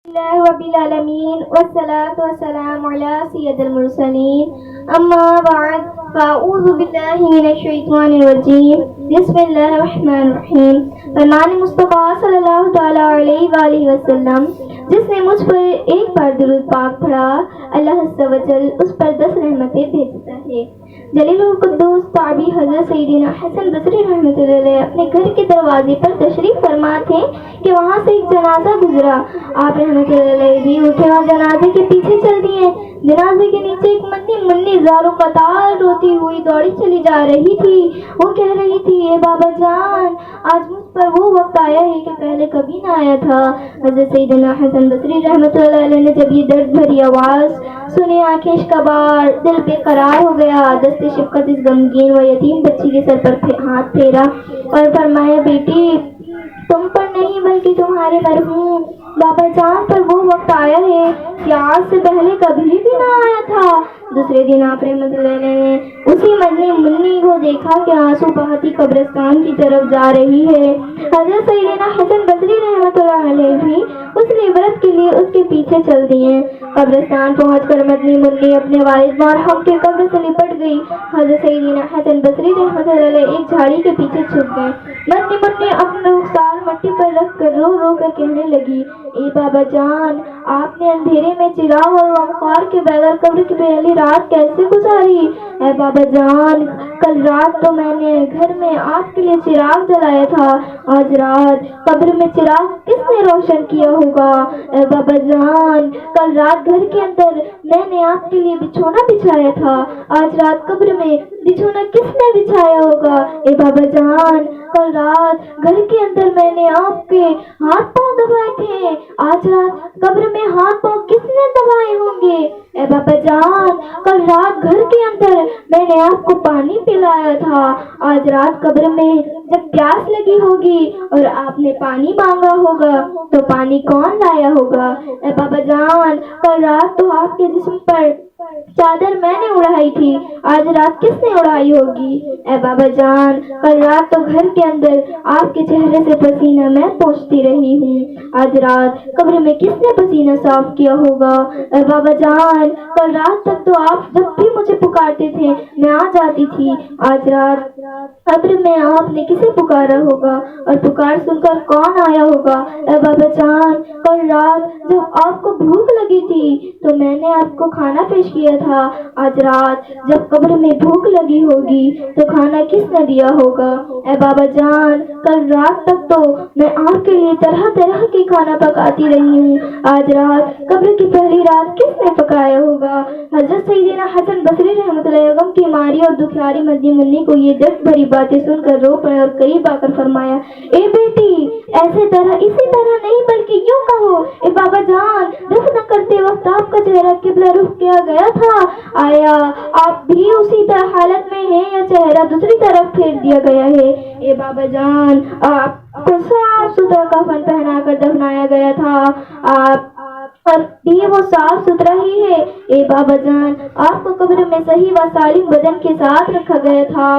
اللہ رب العالمین والصلاة والسلام علی سید المرسلین اما بعد فاعوذ باللہ من الشیطان الرجیم بسم اللہ الرحمن الرحیم فرمان مصطفیٰ صلی اللہ تعالی علیہ وآلہ وسلم جس نے مجھ پر ایک بار درود پاک پڑھا اللہ عز و جل اس پر 10 رحمتیں بھیجتا ہے۔ جلیل القدوس تابعی حضرت سیدنا حسن بصری رحمۃ اللہ علیہ اپنے گھر کے دروازے پر تشریف فرما تھے کہ وہاں سے ایک جنازہ گزرا۔ آپ رحمۃ اللہ علیہ بھی اٹھے اور جنازے کے پیچھے چل دیے۔ جنازے کے نیچے ایک منی زاروں قطار روتی ہوئی دوڑی چلی جا رہی تھی۔ وہ کہہ رہی تھی، اے بابا جان، آج مجھ پر وہ وقت آیا ہے کہ پہلے کبھی نہ آیا تھا۔ حضرت سیدنا حسن بصری رحمۃ اللہ علیہ نے جب یہ درد بھری آواز سنی، آنکھیں اشکبار، دل بے قرار ہو گیا۔ دست شفقت اس غمگین و یتیم بچی کے سر پر ہاتھ پھیرا اور فرمایا، بیٹی تم پر نہیں بلکہ تمہارے مرحوم بابا جان پر وہ وقت آیا ہے کہ آج سے پہلے کبھی بھی نہ آیا تھا۔ دوسرے دن آپ رحمۃ اللہ نے اسی منی کو دیکھا کہ آنسو بہتی قبرستان کی طرف جا رہی ہے۔ حضرت سیدنا حسن بصری رحمۃ اللہ علیہ بھی اس عبرت کے لیے اس کے پیچھے چل دیے۔ قبرستان پہنچ کر منی اپنے والد مرحوم کے قبر سے لپٹ گئی۔ حضرت سیدنا حسن بصری رحمۃ اللہ علیہ ایک جھاڑی کے پیچھے چھپ گئے۔ منی اپنا رخسار مٹی پر رکھ کر رو رو کر کہنے لگی، اے بابا جان، آپ نے اندھیرے میں چراغ اور غمخوار کے بغیر قبر کی پہلی رات کیسے گزاری؟ اے بابا جان، کل رات تو میں نے گھر میں آپ کے لیے چراغ جلایا تھا، آج رات قبر میں چراغ کس نے روشن کیا ہوگا؟ اے بابا جان، کل رات گھر کے اندر میں نے آپ کے لیے بچھونا بچھایا تھا، آج رات قبر میں بچھونا کس نے بچھایا ہوگا؟ اے بابا جان، کل رات گھر کے اندر میں نے آپ کے ہاتھ پاؤں دبائے تھے، آج رات قبر میں ہاتھ پاؤں کس نے دبائے ہوں گے؟ اے بابا جان، کل رات گھر کے اندر میں نے آپ کو پانی پلایا تھا، آج رات قبر میں جب پیاس لگی ہوگی اور آپ نے پانی مانگا ہوگا تو پانی کون لایا ہوگا؟ اے بابا جان، کل رات تو آپ کے جسم پر چادر میں نے اڑائی تھی، آج رات کس نے اڑائی ہوگی؟ اے بابا جان، کل رات تو گھر کے اندر آپ کے چہرے سے پسینہ میں پوچھتی رہی ہوں، آج رات قبر میں کس نے پسینہ صاف کیا ہوگا؟ اے بابا جان، کل رات تک تو آپ جب بھی مجھے پکارتے تھے میں آ جاتی تھی، آج رات قبر میں آپ نے کسے پکارا ہوگا اور پکار سن کر کون آیا ہوگا؟ اے بابا جان، کل رات جب آپ کو بھوک لگی تھی تو میں نے آپ کو کھانا پیش کیا تھا، آج رات جب قبر میں بھوک لگی ہوگی تو کھانا کس نے دیا ہوگا؟ اے بابا جان، کل رات تک تو میں آپ کے لیے طرح طرح کے کھانا پکاتی رہی ہوں، آج رات قبر کی پہلی رات کس نے پکایا ہوگا؟ حضرت سیدنا حسن بصری رحمۃ اللہ علیہ غم کی ماری اور دکھیاری منی کو یہ درد بھری باتیں سن کر رو پڑے اور قریب آ کر فرمایا، اے بیٹی، اسی طرح نہیں بلکہ یوں کہو، اے بابا جان، دفن کرتے وقت آپ کا چہرہ قبلہ رخ کیا گیا تھا، آیا آپ بھی اسی طرح حالت میں ہیں یا چہرہ دوسری طرف پھیر دیا گیا ہے؟ اے بابا جان، آپ کو صاف ستھرا کفن پہنا کر دفنایا گیا تھا، آپ اور بھی وہ صاف ستھرا ہی ہے۔ اے بابا جان، آپ کو قبر میں صحیح و سالم بدن کے ساتھ رکھا گیا تھا،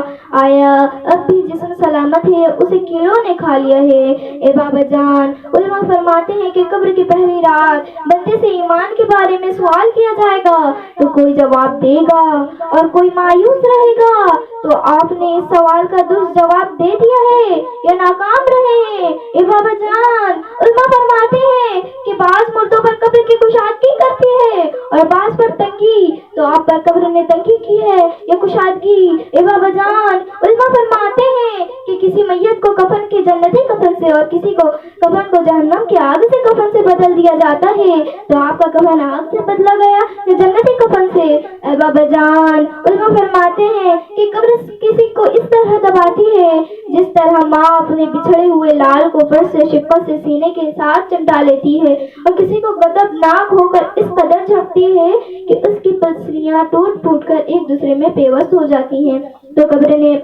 آیا اب بھی جسم سلامت ہے، اسے کیڑوں نے کھا لیا ہے؟ اے بابا جان، علماء فرماتے ہیں کہ قبر کی پہلی رات بندے سے ایمان کے بارے میں سوال کیا جائے گا تو کوئی جواب دے گا اور کوئی مایوس رہے گا، تو آپ نے اس سوال کا درست جواب دے دیا ہے یا ناکام رہے ہیں؟ اے بابا جان، علماء فرماتے ہیں کہ بعض مردوں پر قبر کی کشادگی کرتی ہے اور بعض پر تنگی، تو آپ پر قبر نے تنگی کی ہے یا کشادگی؟ اے بابا جان، علماء فرماتے ہیں کہ کسی میت کو کفن کے جنتی کفن سے اور کسی کو کفن کو جہنم کی آگ سے کفن سے بدل دیا جاتا ہے، تو آپ کا کفن آگ سے بدلا گیا یا جنتی کفن سے؟ اے بابا جان، علماء فرماتے ہیں کہ قبر کسی کو اس طرح دباتی ہے جس طرح ماں اپنے بچھڑے ہوئے لال کو فرش سے شفقت سے سینے کے ساتھ چمٹا لیتی ہے، اور کسی کو غضبناک ہو کر اس قدر جھپتی ہے کہ اس کی پسلیاں ٹوٹ پھوٹ کر ایک دوسرے میں پیوست ہو جاتی ہیں، تو قبر نے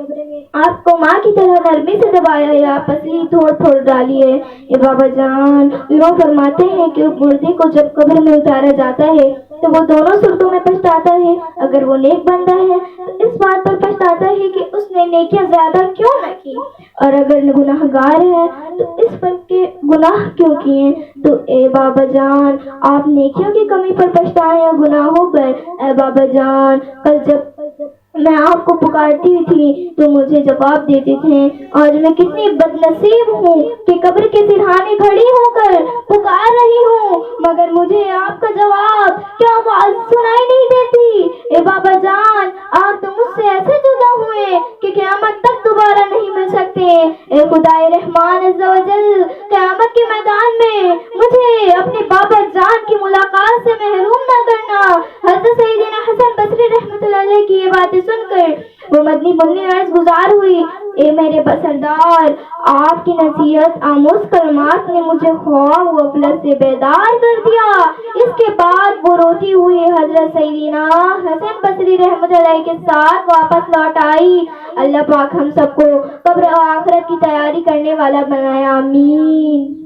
آپ کو ماں کی طرح نرمی سے دبایا یا پسلی تھوڑ ڈالی ہے؟ اے بابا جان، لوگ فرماتے ہیں کہ مردے کو جب قبر میں اتارا جاتا ہے تو وہ دونوں صورتوں میں پچھتاتا ہے، اگر وہ نیک بندہ ہے تو اس بات پر پچھتاتا ہے کہ اس نے نیکیاں زیادہ کیوں نہ کی، اور اگر گناہگار ہے تو اس پر کے گناہ کیوں کیے؟ تو اے بابا جان آپ نیکیوں کی کمی پر پچھتائیں یا گناہوں پر؟ اے بابا جان کل جب میں آپ کو پکارتی تھی تو مجھے جواب دیتے تھے. آج میں کتنی بد نصیب ہوں کہ قبر کے سرہانے کھڑی ہو کر پکار رہی ہوں مگر مجھے آپ کا جواب کیا آواز سنائی نہیں دیتی. اے بابا جان آپ تو مجھ سے ایسے جدا ہوئے کہ قیامت تک دوبارہ نہیں مل سکتے. اے خدائے رحمان عز و جل قیامت کے میدان میں مجھے اپنے بابا جان کی ملاقات سے محروم نہ کرنا. حضرت سیدنا حسن بصری رحمۃ اللہ علیہ کی یہ باتیں سن کر وہ مدنی بننے عرض گزار ہوئی. اے میرے سردار آپ کی نصیحت آموز کلمات نے مجھے خواب و غفلت سے بیدار کر دیا. اس کے بعد وہ روتی ہوئی حضرت سیدنا حسن بصری رحمۃ اللہ کے ساتھ واپس لوٹ آئی. اللہ پاک ہم سب کو قبر و آخرت کی تیاری کرنے والا بنایا. آمین.